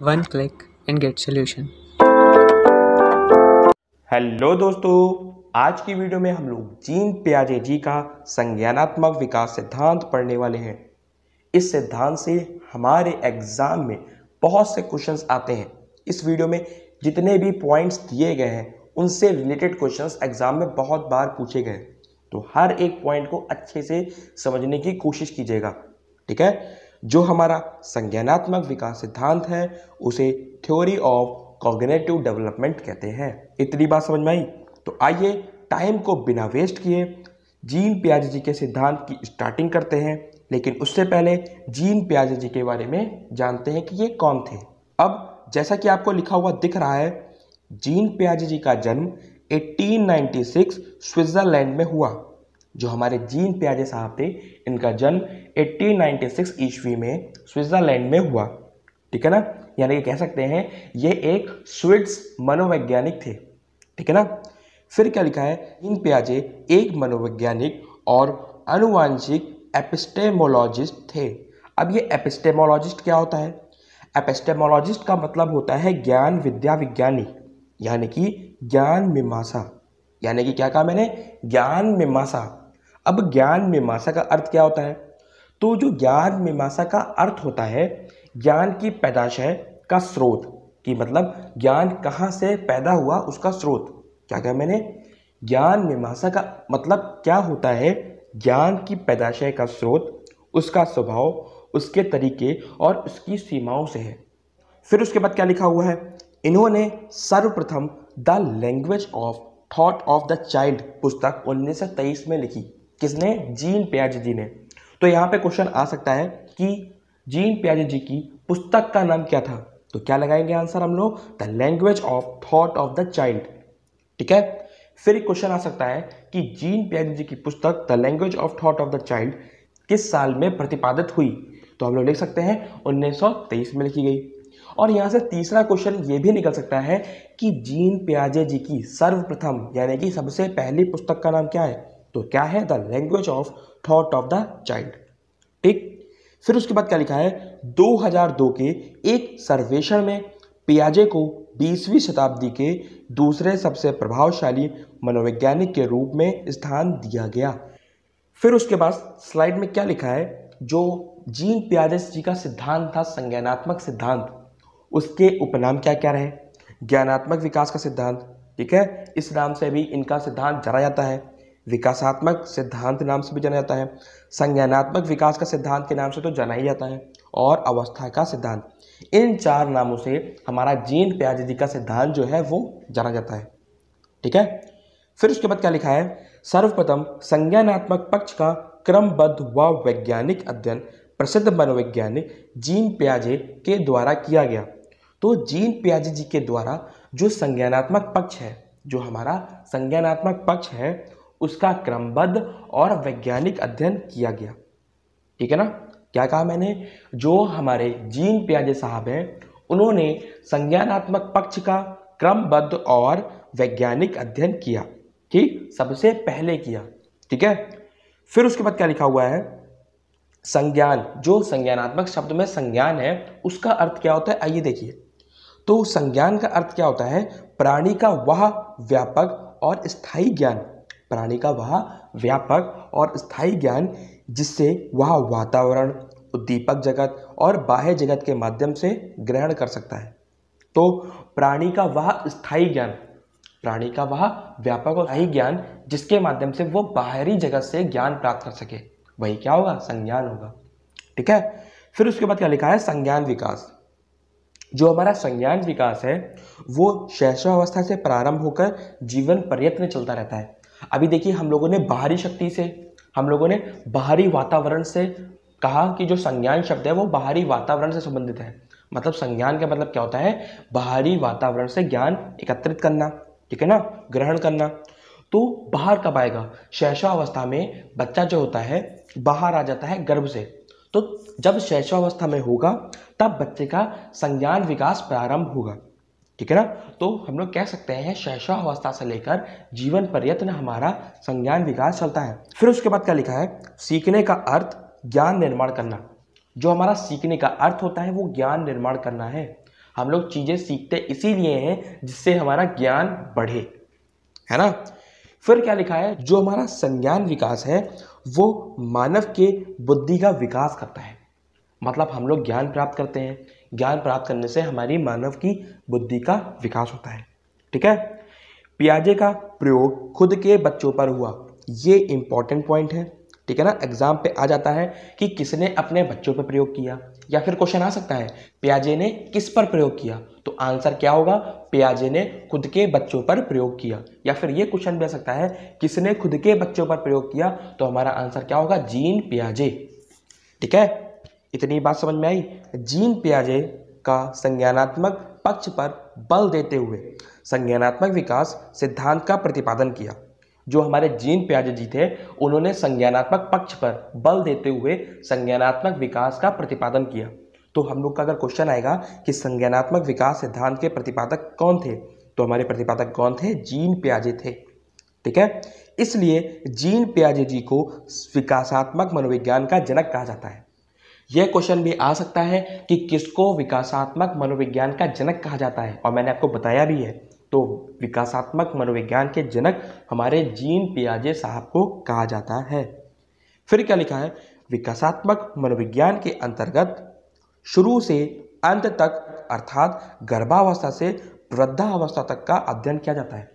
One click and get solution. Hello दोस्तों, आज की वीडियो में हम लोग जीन पियाजे जी का संज्ञानात्मक विकास सिद्धांत पढ़ने वाले हैं। इस सिद्धांत से हमारे एग्जाम में बहुत से क्वेश्चंस आते हैं। इस वीडियो में जितने भी पॉइंट्स दिए गए हैं उनसे रिलेटेड क्वेश्चंस एग्जाम में बहुत बार पूछे गए, तो हर एक पॉइंट को अच्छे से समझने की कोशिश कीजिएगा। ठीक है, जो हमारा संज्ञानात्मक विकास सिद्धांत है उसे थ्योरी ऑफ कॉग्निटिव डेवलपमेंट कहते हैं। इतनी बात समझ में आई? तो आइए टाइम को बिना वेस्ट किए जीन पियाजे जी के सिद्धांत की स्टार्टिंग करते हैं। लेकिन उससे पहले जीन पियाजे जी के बारे में जानते हैं कि ये कौन थे। अब जैसा कि आपको लिखा हुआ दिख रहा है, जीन पियाजे जी का जन्म 1896 स्विट्जरलैंड में हुआ। जो हमारे जीन पियाजे साहब थे, इनका जन्म 1896 ईस्वी में स्विट्जरलैंड में हुआ। ठीक है ना, यानी कि कह सकते हैं ये एक स्विट्स मनोवैज्ञानिक थे। ठीक है ना। फिर क्या लिखा है, जीन पियाजे एक मनोवैज्ञानिक और आनुवांशिक एपिस्टेमोलॉजिस्ट थे। अब ये एपिस्टेमोलॉजिस्ट क्या होता है? एपिस्टेमोलॉजिस्ट का मतलब होता है ज्ञान विद्या विज्ञानी, यानी कि ज्ञान मीमांसा। यानी कि क्या कहा मैंने? ज्ञान मीमांसा। अब ज्ञान मीमांसा का अर्थ क्या होता है? तो जो ज्ञान मीमांसा का अर्थ होता है ज्ञान की पैदाशय का स्रोत, कि मतलब ज्ञान कहाँ से पैदा हुआ उसका स्रोत। क्या कहा मैंने? ज्ञान मीमांसा का मतलब क्या होता है? ज्ञान की पैदाशय का स्रोत, उसका स्वभाव, उसके तरीके और उसकी सीमाओं से है। फिर उसके बाद क्या लिखा हुआ है, इन्होंने सर्वप्रथम the language of thought of the child पुस्तक 1923 में लिखी। किसने? जीन पियाजे जी ने। तो यहाँ पे क्वेश्चन आ सकता है कि जीन पियाजे जी की पुस्तक का नाम क्या था? तो क्या लगाएंगे आंसर हम लोग? The language of thought of the child. ठीक है। फिर एक क्वेश्चन आ सकता है कि जीन पियाजे जी की पुस्तक the language of thought of the child किस साल में प्रतिपादित हुई? तो हम लोग लिख सकते हैं 1923 में लिखी गई। और यहाँ से तीसरा क्वेश्चन ये भी निकल सकता है कि जीन पियाजे जी की सर्वप्रथम यानी कि सबसे पहली पुस्तक का नाम क्या है? तो क्या है? The language of thought of the child. ठीक। फिर उसके बाद क्या लिखा है, 2002 के एक सर्वेक्षण में पियाजे को 20वीं शताब्दी के दूसरे सबसे प्रभावशाली मनोवैज्ञानिक के रूप में स्थान दिया गया। फिर उसके बाद स्लाइड में क्या लिखा है, जो जीन पियाजे जी का सिद्धांत था संज्ञानात्मक सिद्धांत, उसके उपनाम क्या क्या रहे? ज्ञानात्मक विकास का सिद्धांत। ठीक है, इस नाम से भी इनका सिद्धांत जाना जाता है। विकासात्मक सिद्धांत नाम से भी जाना जाता है। संज्ञानात्मक विकास का सिद्धांत के नाम से तो जाना ही जाता है। और अवस्था का सिद्धांत, इन चार नामों से हमारा जीन पियाजे जी का सिद्धांत जो है वो जाना जाता है। ठीक है। फिर उसके बाद क्या लिखा है, सर्वप्रथम संज्ञानात्मक पक्ष का क्रमबद्ध व वैज्ञानिक अध्ययन प्रसिद्ध मनोवैज्ञानिक जीन पियाजे के द्वारा किया गया। तो जीन पियाजे जी के द्वारा जो संज्ञानात्मक पक्ष है, जो हमारा संज्ञानात्मक पक्ष है, उसका क्रमबद्ध और वैज्ञानिक अध्ययन किया गया। ठीक है ना। क्या कहा मैंने? जो हमारे जीन पियाजे साहब हैं उन्होंने संज्ञानात्मक पक्ष का क्रमबद्ध और वैज्ञानिक अध्ययन किया। ठीक, सबसे पहले किया। ठीक है। फिर उसके बाद क्या लिखा हुआ है, संज्ञान, जो संज्ञानात्मक शब्द में संज्ञान है उसका अर्थ क्या होता है? आइए देखिए। तो संज्ञान का अर्थ क्या होता है? प्राणी का वह व्यापक और स्थायी ज्ञान, प्राणी का वह व्यापक और स्थायी ज्ञान जिससे वह वातावरण, उद्दीपक जगत और बाह्य जगत के माध्यम से ग्रहण कर सकता है। तो प्राणी का वह स्थायी ज्ञान, प्राणी का वह व्यापक और स्थायी ज्ञान जिसके माध्यम से वो बाहरी जगत से ज्ञान प्राप्त कर सके, वही क्या होगा? संज्ञान होगा। ठीक है। फिर उसके बाद क्या लिखा है, संज्ञान विकास। जो हमारा संज्ञान विकास है वो शैशवावस्था से प्रारंभ होकर जीवन पर्यंत में चलता रहता है। अभी देखिए, हम लोगों ने बाहरी शक्ति से, हम लोगों ने बाहरी वातावरण से कहा कि जो संज्ञान शब्द है वो बाहरी वातावरण से संबंधित है। मतलब संज्ञान का मतलब क्या होता है? बाहरी वातावरण से ज्ञान एकत्रित करना। ठीक है ना, ग्रहण करना। तो बाहर कब आएगा? शैशवावस्था में बच्चा जो होता है बाहर आ जाता है गर्भ से। तो जब शैशवावस्था में होगा तब बच्चे का संज्ञान विकास प्रारंभ होगा। ठीक है ना। तो हम लोग कह सकते हैं शैशवावस्था से लेकर जीवन पर्यंत हमारा संज्ञान विकास चलता है। फिर उसके बाद क्या लिखा है, सीखने का अर्थ ज्ञान निर्माण करना। जो हमारा सीखने का अर्थ होता है वो ज्ञान निर्माण करना है। हम लोग चीज़ें सीखते इसीलिए हैं जिससे हमारा ज्ञान बढ़े, है ना। फिर क्या लिखा है, जो हमारा संज्ञान विकास है वो मानव के बुद्धि का विकास करता है। मतलब हम लोग ज्ञान प्राप्त करते हैं, ज्ञान प्राप्त करने से हमारी मानव की बुद्धि का विकास होता है। ठीक है। पियाजे का प्रयोग खुद के बच्चों पर हुआ, ये इंपॉर्टेंट पॉइंट है। ठीक है ना, एग्जाम पे आ जाता है कि किसने अपने बच्चों पर प्रयोग किया, या फिर क्वेश्चन आ सकता है पियाजे ने किस पर प्रयोग किया, तो आंसर क्या होगा, पियाजे ने खुद के बच्चों पर प्रयोग किया। या फिर ये क्वेश्चन भी आ सकता है किसने खुद के बच्चों पर प्रयोग किया, तो हमारा आंसर क्या होगा, जीन पियाजे। ठीक है, इतनी बात समझ में आई। जीन पियाजे का संज्ञानात्मक पक्ष पर बल देते हुए संज्ञानात्मक विकास सिद्धांत का प्रतिपादन किया। जो हमारे जीन पियाजे जी थे उन्होंने संज्ञानात्मक पक्ष पर बल देते हुए संज्ञानात्मक विकास का प्रतिपादन किया। तो हम लोग का अगर क्वेश्चन आएगा कि संज्ञानात्मक विकास सिद्धांत के प्रतिपादक कौन थे, तो हमारे प्रतिपादक कौन थे, जीन पियाजे थे। ठीक है, इसलिए जीन पियाजे जी को विकासात्मक मनोविज्ञान का जनक कहा जाता है। यह क्वेश्चन भी आ सकता है कि किसको विकासात्मक मनोविज्ञान का जनक कहा जाता है, और मैंने आपको बताया भी है। तो विकासात्मक मनोविज्ञान के जनक हमारे जीन पियाजे साहब को कहा जाता है। फिर क्या लिखा है, विकासात्मक मनोविज्ञान के अंतर्गत शुरू से अंत तक अर्थात गर्भावस्था से वृद्धावस्था तक का अध्ययन किया जाता है।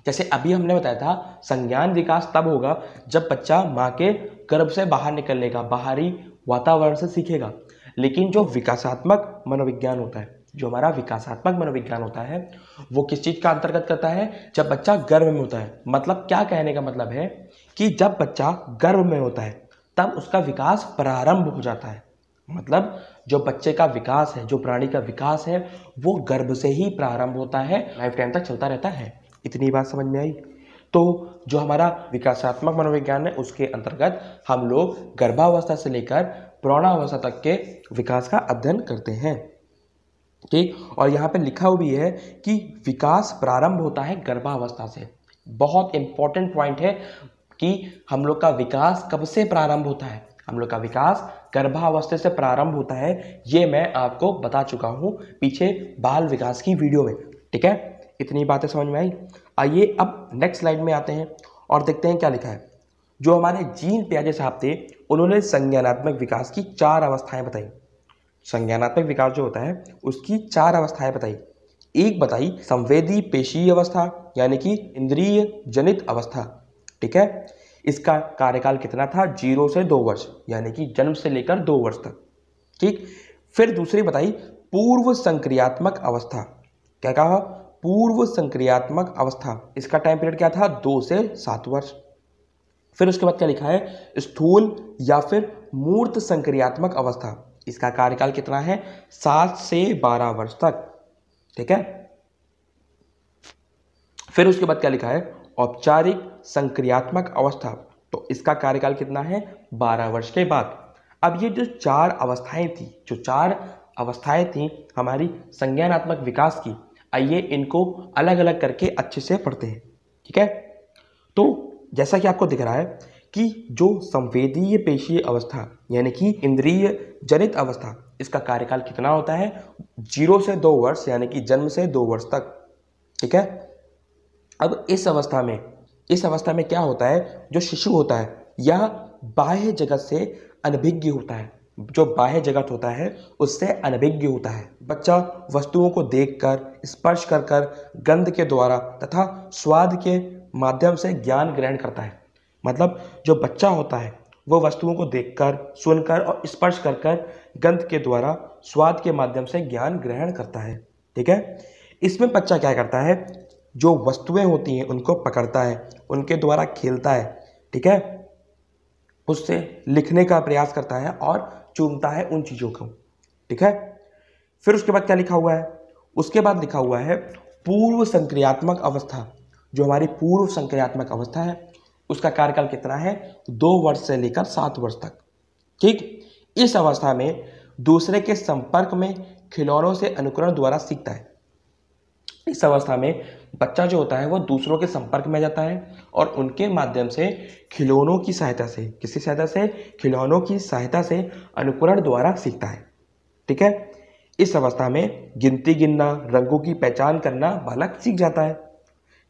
जैसे अभी हमने बताया था संज्ञान विकास तब होगा जब बच्चा माँ के गर्भ से बाहर निकलने का बाहरी वातावरण से सीखेगा। लेकिन जो विकासात्मक मनोविज्ञान होता है, जो हमारा विकासात्मक मनोविज्ञान होता है, वो किस चीज़ का अंतर्गत करता है, जब बच्चा गर्भ में होता है। मतलब क्या कहने का मतलब है कि जब बच्चा गर्भ में होता है तब उसका विकास प्रारंभ हो जाता है। मतलब जो बच्चे का विकास है, जो प्राणी का विकास है, वो गर्भ से ही प्रारंभ होता है, लाइफ टाइम तक चलता रहता है। इतनी बात समझ में आई। तो जो हमारा विकासात्मक मनोविज्ञान है उसके अंतर्गत हम लोग गर्भावस्था से लेकर प्रौढ़ावस्था तक के विकास का अध्ययन करते हैं। ठीक, और यहाँ पे लिखा हुआ भी है कि विकास प्रारंभ होता है गर्भावस्था से। बहुत इंपॉर्टेंट पॉइंट है कि हम लोग का विकास कब से प्रारंभ होता है, हम लोग का विकास गर्भावस्था से प्रारंभ होता है। ये मैं आपको बता चुका हूँ पीछे बाल विकास की वीडियो में। ठीक है, इतनी बातें समझ में आई। आइए अब नेक्स्ट स्लाइड में आते हैं और देखते हैं क्या लिखा है। जो हमारे जीन पियाजे साहब थे उन्होंने संज्ञानात्मक विकास की 4 अवस्थाएं बताई। संज्ञानात्मक विकास जो होता है उसकी 4 अवस्थाएं बताई। एक बताई संवेदी पेशीय अवस्था, यानी कि इंद्रिय जनित अवस्था। ठीक है, इसका कार्यकाल कितना था, 0 से 2 वर्ष, यानी कि जन्म से लेकर 2 वर्ष तक। ठीक, फिर दूसरी बताई पूर्व संक्रियात्मक अवस्था। क्या कहा, पूर्व संक्रियात्मक अवस्था, इसका टाइम पीरियड क्या था, 2 से 7 वर्ष। फिर उसके बाद क्या लिखा है, स्थूल या फिर मूर्त संक्रियात्मक अवस्था, इसका कार्यकाल कितना है, 7 से 12 वर्ष तक। ठीक है, फिर उसके बाद क्या लिखा है, औपचारिक संक्रियात्मक अवस्था, तो इसका कार्यकाल कितना है, 12 वर्ष के बाद। अब ये जो 4 अवस्थाएं थी, जो 4 अवस्थाएं थी हमारी संज्ञानात्मक विकास की, आइए इनको अलग अलग करके अच्छे से पढ़ते हैं। ठीक है, तो जैसा कि आपको दिख रहा है कि जो संवेदीय पेशीय अवस्था यानी कि इंद्रिय जनित अवस्था, इसका कार्यकाल कितना होता है, 0 से 2 वर्ष, यानी कि जन्म से 2 वर्ष तक। ठीक है, अब इस अवस्था में क्या होता है, जो शिशु होता है यह बाह्य जगत से अनभिज्ञ होता है। जो बाह्य जगत होता है उससे अनभिज्ञ होता है। बच्चा वस्तुओं को देखकर, स्पर्श कर कर, गंध के द्वारा तथा स्वाद के माध्यम से ज्ञान ग्रहण करता है। मतलब जो बच्चा होता है वो वस्तुओं को देखकर, सुनकर और स्पर्श कर कर, गंध के द्वारा, स्वाद के माध्यम से ज्ञान ग्रहण करता है। ठीक है, इसमें बच्चा क्या करता है, जो वस्तुएं होती हैं उनको पकड़ता है, उनके द्वारा खेलता है। ठीक है, उससे लिखने का प्रयास करता है और चूमता है उन चीज़ों को। ठीक है, फिर उसके बाद क्या लिखा हुआ है, उसके बाद लिखा हुआ है पूर्व संक्रियात्मक अवस्था। जो हमारी पूर्व संक्रियात्मक अवस्था है उसका कार्यकाल कितना है, 2 वर्ष से लेकर 7 वर्ष तक। ठीक, इस अवस्था में दूसरे के संपर्क में खिलौनों से अनुकरण द्वारा सीखता है। इस अवस्था में बच्चा जो होता है वो दूसरों के संपर्क में जाता है और उनके माध्यम से खिलौनों की सहायता से, किसकी सहायता से, खिलौनों की सहायता से अनुकरण द्वारा सीखता है। ठीक है, इस अवस्था में गिनती गिनना, रंगों की पहचान करना बालक सीख जाता है।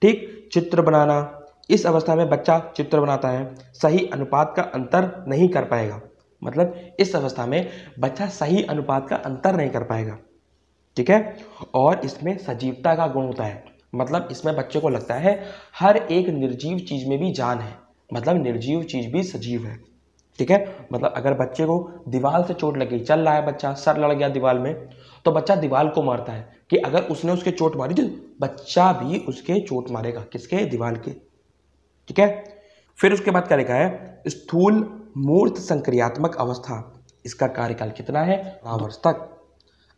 ठीक, चित्र बनाना, इस अवस्था में बच्चा चित्र बनाता है, सही अनुपात का अंतर नहीं कर पाएगा। मतलब इस अवस्था में बच्चा सही अनुपात का अंतर नहीं कर पाएगा। ठीक है, और इसमें सजीवता का गुण होता है। मतलब इसमें बच्चे को लगता है हर एक निर्जीव चीज में भी जान है, मतलब निर्जीव चीज भी सजीव है। ठीक है, मतलब अगर बच्चे को दीवार से चोट लगी, चल रहा है बच्चा, सर लड़ गया दीवार में, तो बच्चा दीवार को मारता है कि अगर उसने उसके चोट मारी तो बच्चा भी उसके चोट मारेगा। किसके? दीवार के। ठीक है, फिर उसके बाद क्या लिखा है? स्थूल मूर्त संक्रियात्मक अवस्था, इसका कार्यकाल कितना है? 12 वर्ष तक।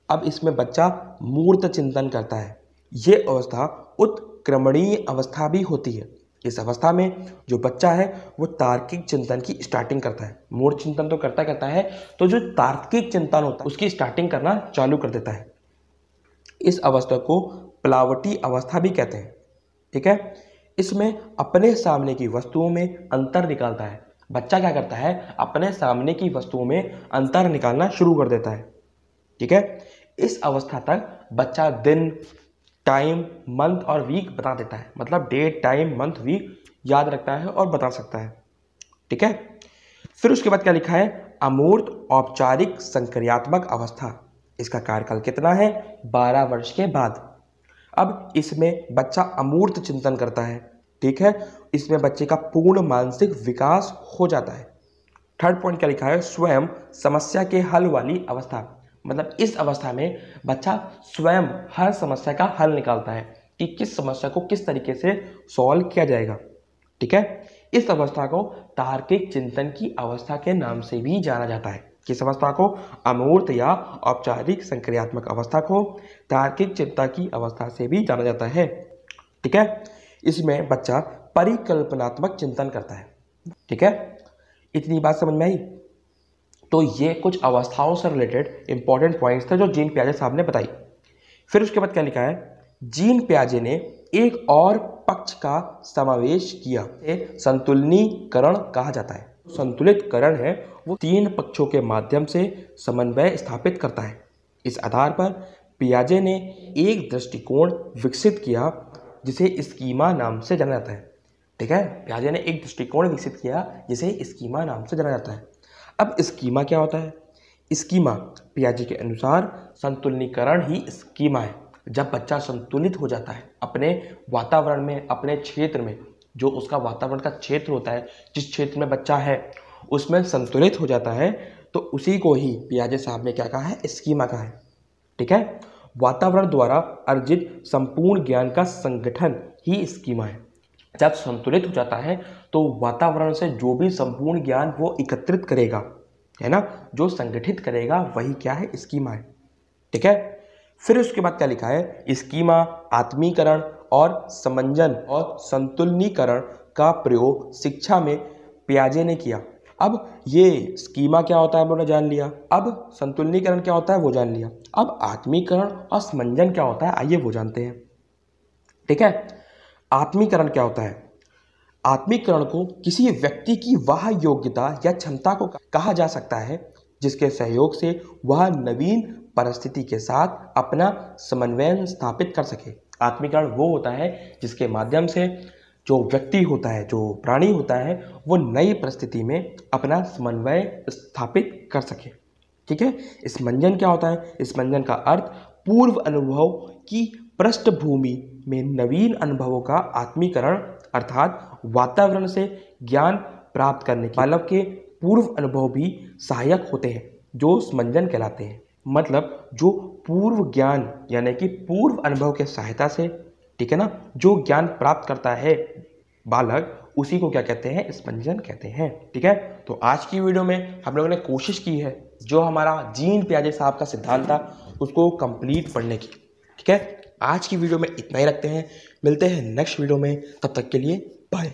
अब इसमें बच्चा मूर्त चिंतन करता है। ये अवस्था उत्क्रमणीय अवस्था भी होती है। इस अवस्था में जो बच्चा है वो तार्किक चिंतन की स्टार्टिंग करता है। मूर्त चिंतन तो करता है, तो जो तार्किक चिंतन होता है उसकी स्टार्टिंग करना चालू कर देता है। इस अवस्था को प्लावटी अवस्था भी कहते हैं। ठीक है, इसमें अपने सामने की वस्तुओं में अंतर निकालता है। बच्चा क्या करता है? अपने सामने की वस्तुओं में अंतर निकालना शुरू कर देता है। ठीक है, इस अवस्था तक बच्चा दिन, टाइम, मंथ और वीक बता देता है। मतलब डेट, टाइम, मंथ, वीक याद रखता है और बता सकता है। ठीक है, फिर उसके बाद क्या लिखा है? अमूर्त औपचारिक संक्रियात्मक अवस्था, इसका कार्यकाल कितना है? 12 वर्ष के बाद। अब इसमें बच्चा अमूर्त चिंतन करता है। ठीक है, इसमें बच्चे का पूर्ण मानसिक विकास हो जाता है। थर्ड पॉइंट क्या लिखा है? स्वयं समस्या के हल वाली अवस्था। मतलब इस अवस्था में बच्चा स्वयं हर समस्या का हल निकालता है कि किस समस्या को किस तरीके से सॉल्व किया जाएगा। ठीक है, इस अवस्था को तार्किक चिंतन की अवस्था के नाम से भी जाना जाता है। किस अवस्था को? अमूर्त या औपचारिक संक्रियात्मक अवस्था को तार्किक चिंता की अवस्था से भी जाना जाता है। ठीक है, इसमें बच्चा परिकल्पनात्मक चिंतन करता है। ठीक है, इतनी बात समझ में आई? तो ये कुछ अवस्थाओं से रिलेटेड इंपॉर्टेंट पॉइंट्स थे जो जीन पियाजे साहब ने बताई। फिर उसके बाद क्या लिखा है? जीन पियाजे ने एक और पक्ष का समावेश किया, संतुलनीकरण कहा जाता है। संतुलित करण है वो 3 पक्षों के माध्यम से समन्वय स्थापित करता है। इस आधार पर पियाजे ने एक दृष्टिकोण विकसित किया जिसे स्कीमा नाम से जाना जाता है। ठीक है, पियाजे ने एक दृष्टिकोण विकसित किया जिसे स्कीमा नाम से जाना जाता है। अब स्कीमा क्या होता है? स्कीमा पियाजे के अनुसार संतुलनीकरण ही स्कीमा है। जब बच्चा संतुलित हो जाता है अपने वातावरण में, अपने क्षेत्र में, जो उसका वातावरण का क्षेत्र होता है, जिस क्षेत्र में बच्चा है उसमें संतुलित हो जाता है, तो उसी को ही पियाजे साहब ने क्या कहा है? स्कीमा कहा है। ठीक है, वातावरण द्वारा अर्जित संपूर्ण ज्ञान का संगठन ही स्कीमा है। जब संतुलित हो जाता है तो वातावरण से जो भी संपूर्ण ज्ञान वो एकत्रित करेगा, है ना, जो संगठित करेगा, वही क्या है? स्कीमा है। ठीक है, फिर उसके बाद क्या लिखा है? स्कीमा आत्मीकरण और समंजन और संतुलनीकरण का प्रयोग शिक्षा में पियाजे ने किया। अब ये स्कीमा क्या होता है हमने जान लिया, अब संतुलनीकरण क्या होता है वो जान लिया, अब आत्मीकरण और समंजन क्या होता है आइए वो जानते हैं। ठीक है, आत्मीकरण क्या होता है? आत्मीकरण को किसी व्यक्ति की वह योग्यता या क्षमता को कहा जा सकता है जिसके सहयोग से वह नवीन परिस्थिति के साथ अपना समन्वय स्थापित कर सके। आत्मीकरण वो होता है जिसके माध्यम से जो व्यक्ति होता है, जो प्राणी होता है, वो नई परिस्थिति में अपना समन्वय स्थापित कर सके। ठीक है, समंजन क्या होता है? समंजन का अर्थ पूर्व अनुभव की पृष्ठभूमि में नवीन अनुभवों का आत्मीकरण, अर्थात वातावरण से ज्ञान प्राप्त करने के बालक के पूर्व अनुभव भी सहायक होते हैं जो समंजन कहलाते हैं। मतलब जो पूर्व ज्ञान यानी कि पूर्व अनुभव के सहायता से, ठीक है ना, जो ज्ञान प्राप्त करता है बालक, उसी को क्या कहते हैं? समंजन कहते हैं। ठीक है, तो आज की वीडियो में हम लोगों ने कोशिश की है जो हमारा जीन पियाजे साहब का सिद्धांत था उसको कंप्लीट पढ़ने की। ठीक है, आज की वीडियो में इतना ही रखते हैं, मिलते हैं नेक्स्ट वीडियो में, तब तक के लिए बाय।